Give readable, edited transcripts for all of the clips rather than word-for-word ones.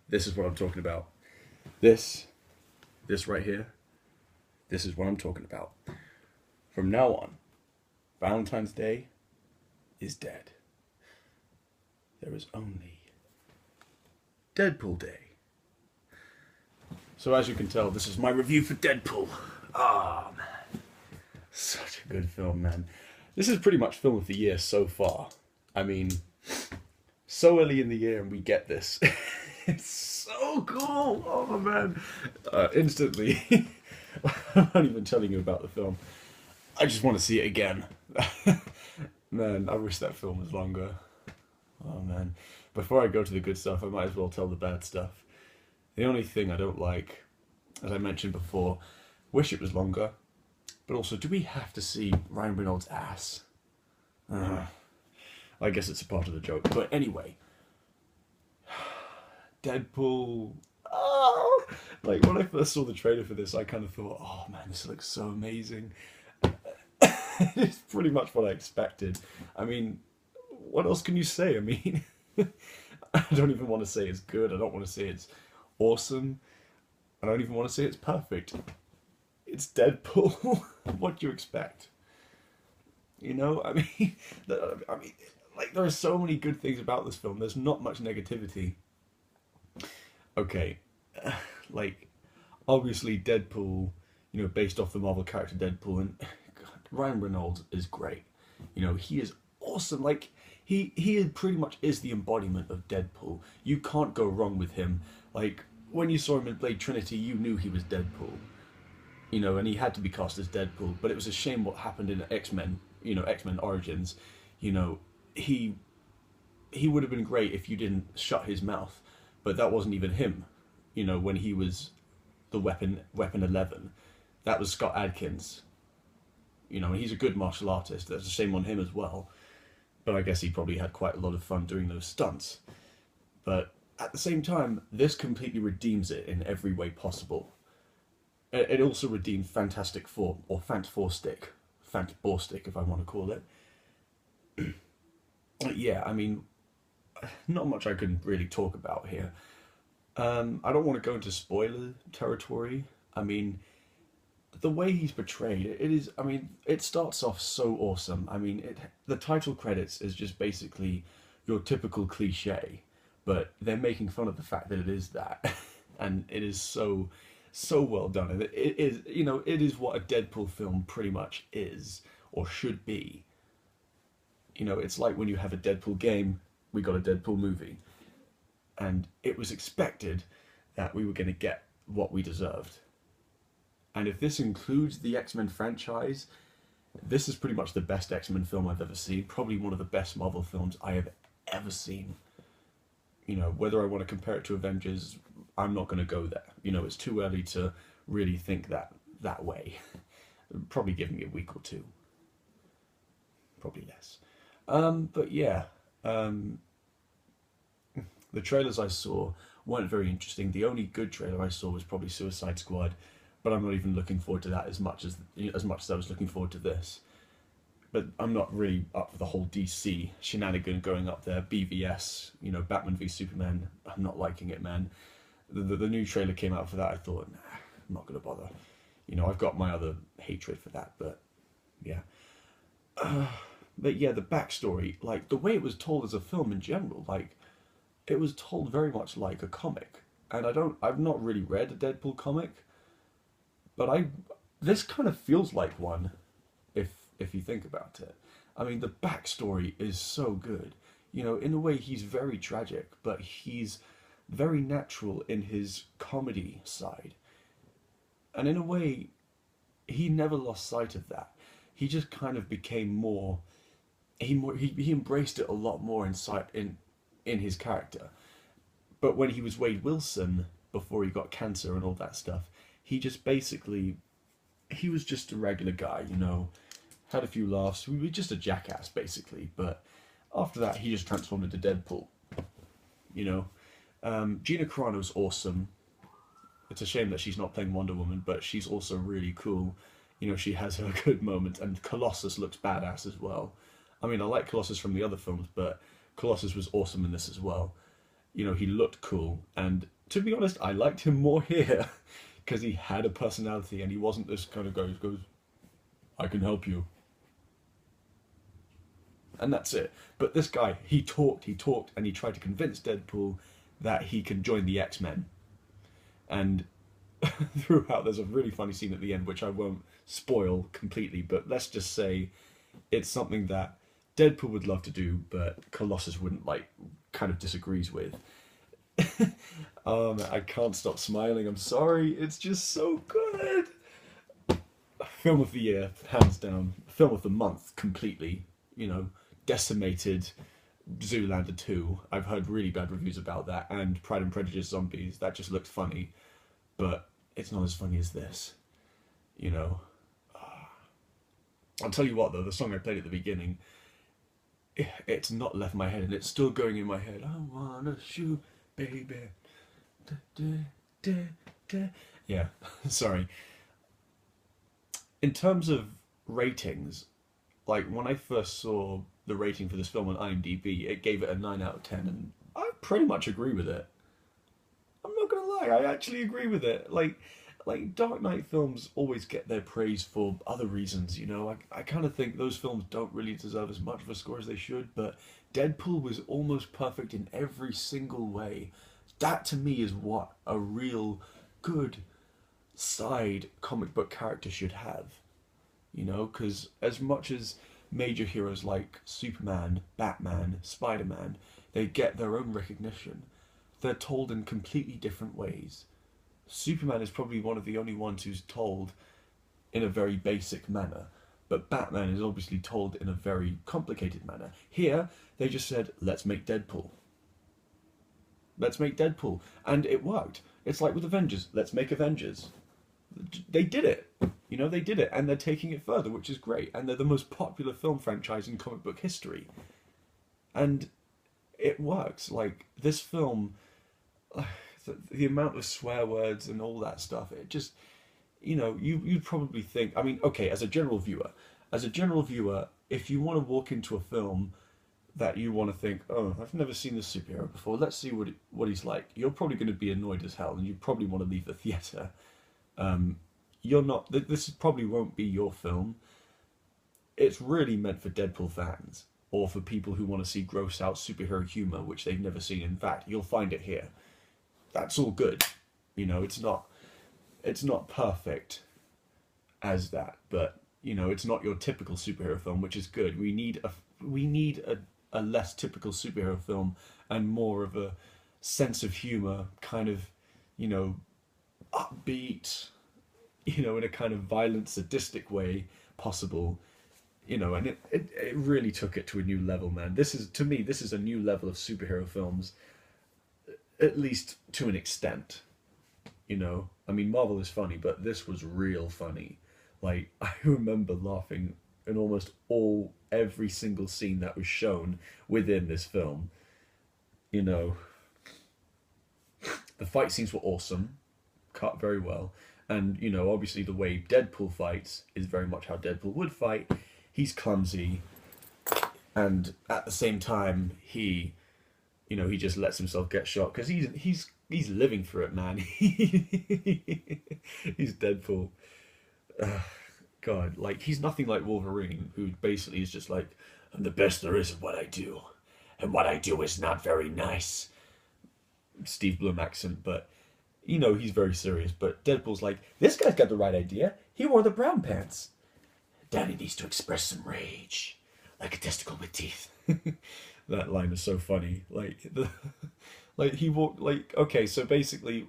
This is what I'm talking about. This right here, this is what I'm talking about. From now on, Valentine's Day is dead. There is only Deadpool Day. So as you can tell, this is my review for Deadpool. Ah, man. Such a good film, man. This is pretty much film of the year so far. I mean, so early in the year and we get this. It's so cool. Oh, man. Instantly. I'm not even telling you about the film. I just want to see it again. Man, I wish that film was longer. Oh, man. Before I go to the good stuff, I might as well tell the bad stuff. The only thing I don't like, as I mentioned before, wish it was longer. But also, do we have to see Ryan Reynolds' ass? I guess it's a part of the joke. But anyway, Deadpool. Oh! Like, when I first saw the trailer for this, I kind of thought, oh man, this looks so amazing. It's pretty much what I expected. I mean, what else can you say? I mean, I don't even want to say it's good. I don't want to say it's awesome. I don't even want to say it's perfect. It's Deadpool. What do you expect? You know, I mean, like, there are so many good things about this film. There's not much negativity. Okay, like, obviously Deadpool, you know, based off the Marvel character Deadpool, and God, Ryan Reynolds is great. You know, he is awesome. Like, he pretty much is the embodiment of Deadpool. You can't go wrong with him. Like, when you saw him in Blade Trinity, you knew he was Deadpool. You know, and he had to be cast as Deadpool. But it was a shame what happened in X-Men, you know, X-Men Origins. You know, he would have been great if you didn't shut his mouth. But that wasn't even him. You know, when he was the Weapon 11, that was Scott Adkins. You know, and he's a good martial artist. That's a shame on him as well. But I guess he probably had quite a lot of fun doing those stunts. But at the same time, this completely redeems it in every way possible. It also redeemed Fantastic Four, or Fant4stic, Fant4stic if I want to call it. Yeah, I mean, not much I can really talk about here. I don't want to go into spoiler territory. I mean, the way he's portrayed, it is, I mean, it starts off so awesome. I mean, the title credits is just basically your typical cliche, but they're making fun of the fact that it is that. And it is so well done. And it is, you know, it is what a Deadpool film pretty much is, or should be. You know, it's like when you have a Deadpool game, we got a Deadpool movie. And it was expected that we were going to get what we deserved. And if this includes the X-Men franchise, this is pretty much the best X-Men film I've ever seen. Probably one of the best Marvel films I have ever seen. You know, whether I want to compare it to Avengers, I'm not going to go there. You know, it's too early to really think that way. Probably give me a week or two. Probably less. But yeah, the trailers I saw weren't very interesting. The only good trailer I saw was probably Suicide Squad, but I'm not even looking forward to that as much as I was looking forward to this. But I'm not really up for the whole DC shenanigan going up there. BVS, you know, Batman v Superman. I'm not liking it, man. The new trailer came out for that. I thought, nah, I'm not gonna bother. You know, I've got my other hatred for that, but yeah. But yeah, the backstory, like the way it was told as a film in general, like it was told very much like a comic. And I've not really read a Deadpool comic, but this kind of feels like one, if you think about it. I mean, the backstory is so good. You know, in a way, he's very tragic, but he's very natural in his comedy side. And in a way, he never lost sight of that. He just kind of became more. He embraced it a lot more in his character. But when he was Wade Wilson, before he got cancer and all that stuff, he just basically, he was just a regular guy, you know, had a few laughs. We were just a jackass, basically. But after that, he just transformed into Deadpool. You know, Gina Carano's awesome. It's a shame that she's not playing Wonder Woman, but she's also really cool. You know, she has her good moments, and Colossus looks badass as well. I mean, I like Colossus from the other films, but Colossus was awesome in this as well. You know, he looked cool, and to be honest, I liked him more here because he had a personality and he wasn't this kind of guy who goes, "I can help you," and that's it. But this guy, he talked, and he tried to convince Deadpool that he can join the X-Men. And throughout, there's a really funny scene at the end, which I won't spoil completely, but let's just say it's something that Deadpool would love to do, but Colossus wouldn't like, kind of disagrees with. I can't stop smiling. I'm sorry. It's just so good. Film of the year, hands down. Film of the month, completely. You know, decimated Zoolander 2. I've heard really bad reviews about that, and Pride and Prejudice Zombies. That just looked funny, but it's not as funny as this. You know. I'll tell you what, though, the song I played at the beginning, it's not left my head, and it's still going in my head. I wanna shoot, baby. Da, da, da, da. Yeah, sorry. In terms of ratings, like when I first saw the rating for this film on IMDb, it gave it a 9 out of 10, and I pretty much agree with it. I'm not gonna lie, I actually agree with it. Like Dark Knight films always get their praise for other reasons, you know. I kind of think those films don't really deserve as much of a score as they should, but Deadpool was almost perfect in every single way. That to me is what a real good side comic book character should have, you know, because as much as major heroes like Superman, Batman, Spider-Man, they get their own recognition, they're told in completely different ways. Superman is probably one of the only ones who's told in a very basic manner, but Batman is obviously told in a very complicated manner. Here, they just said, let's make Deadpool. Let's make Deadpool. And it worked. It's like with Avengers, let's make Avengers. They did it. You know, they did it, and they're taking it further, which is great. And they're the most popular film franchise in comic book history. And it works. Like, this film, the amount of swear words and all that stuff, it just, you know, you'd probably think, I mean, okay, as a general viewer, if you want to walk into a film that you want to think, oh, I've never seen this superhero before, let's see what he's like, you're probably going to be annoyed as hell, and you probably want to leave the theatre. You're not, this probably won't be your film. It's really meant for Deadpool fans, or for people who want to see gross out superhero humour, which they've never seen. In fact, you'll find it here. That's all good. You know, it's not perfect as that, but you know, it's not your typical superhero film, which is good. We need a less typical superhero film and more of a sense of humor, kind of, you know, upbeat, you know, in a kind of violent, sadistic way possible. You know, and it really took it to a new level, man. This is, to me, this is a new level of superhero films, at least to an extent. You know, I mean, Marvel is funny, but this was real funny. Like, I remember laughing in almost every single scene that was shown within this film. You know, the fight scenes were awesome, cut very well, and you know, obviously the way Deadpool fights is very much how Deadpool would fight. He's clumsy, and at the same time, he just lets himself get shot because he's living for it, man. He's Deadpool. God, like, he's nothing like Wolverine, who basically is just like, I'm the best there is at what I do, and what I do is not very nice. Steve Blum accent, but you know, he's very serious. But Deadpool's like, this guy's got the right idea. He wore the brown pants. Daddy needs to express some rage, like a testicle with teeth. That line is so funny. Like he walked, like, okay, so basically,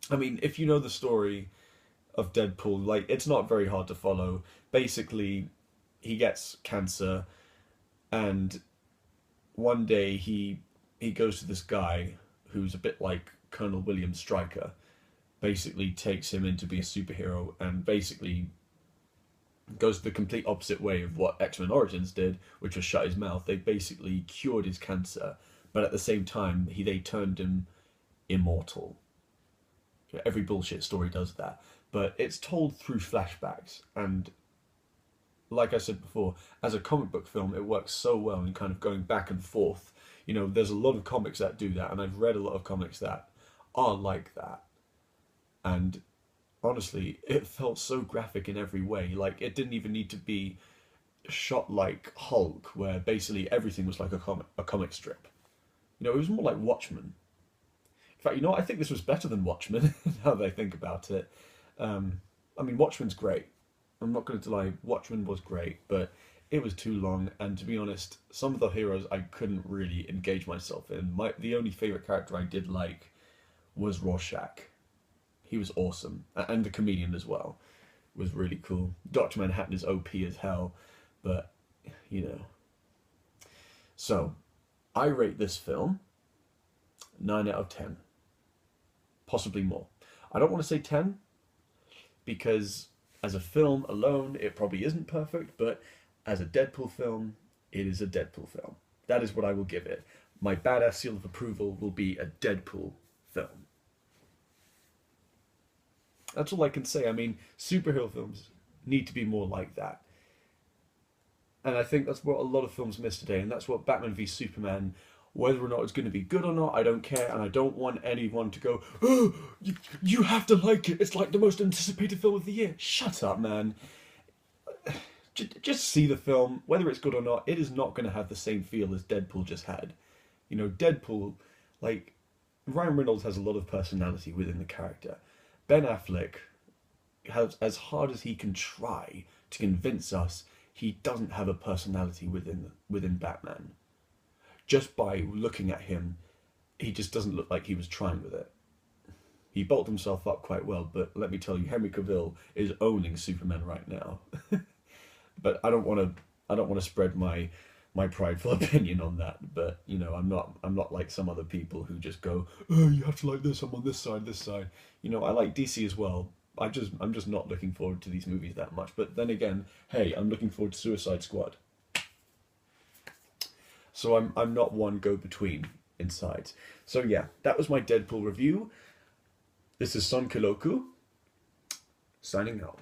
I mean, if you know the story of Deadpool, like, it's not very hard to follow. Basically, he gets cancer, and one day he goes to this guy who's a bit like Colonel William Stryker, basically takes him in to be a superhero, and basically goes the complete opposite way of what X-Men Origins did, which was shut his mouth. They basically cured his cancer, but at the same time, they turned him immortal. Every bullshit story does that, but it's told through flashbacks, and like I said before, as a comic book film, it works so well in kind of going back and forth. You know, there's a lot of comics that do that, and I've read a lot of comics that are like that. And honestly, it felt so graphic in every way. Like, it didn't even need to be shot like Hulk, where basically everything was like a comic strip. You know, it was more like Watchmen. In fact, you know what? I think this was better than Watchmen, now that I think about it. I mean, Watchmen's great. I'm not going to lie, Watchmen was great, but it was too long, and to be honest, some of the heroes I couldn't really engage myself in. The only favourite character I did like was Rorschach. He was awesome, and the comedian as well was really cool. Dr. Manhattan is OP as hell, but, you know. So, I rate this film 9 out of 10. Possibly more. I don't want to say 10, because as a film alone, it probably isn't perfect, but as a Deadpool film, it is a Deadpool film. That is what I will give it. My badass seal of approval will be a Deadpool film. That's all I can say. I mean, superhero films need to be more like that. And I think that's what a lot of films miss today, and that's what Batman v Superman, whether or not it's going to be good or not, I don't care, and I don't want anyone to go, oh, you have to like it, it's like the most anticipated film of the year. Shut up, man. Just see the film, whether it's good or not, it is not going to have the same feel as Deadpool just had. You know, Deadpool, like, Ryan Reynolds has a lot of personality within the character. Ben Affleck has, as hard as he can try to convince us, he doesn't have a personality within Batman. Just by looking at him, he just doesn't look like he was trying with it. He bulked himself up quite well, but let me tell you, Henry Cavill is owning Superman right now. But I don't want to spread my prideful opinion on that. But you know, I'm not like some other people who just go, oh, you have to like this. I'm on this side, this side. You know, I like DC as well. I'm just not looking forward to these movies that much. But then again, hey, I'm looking forward to Suicide Squad. So I'm not one go-between in sides. So yeah, that was my Deadpool review. This is Son Kiloku, signing out.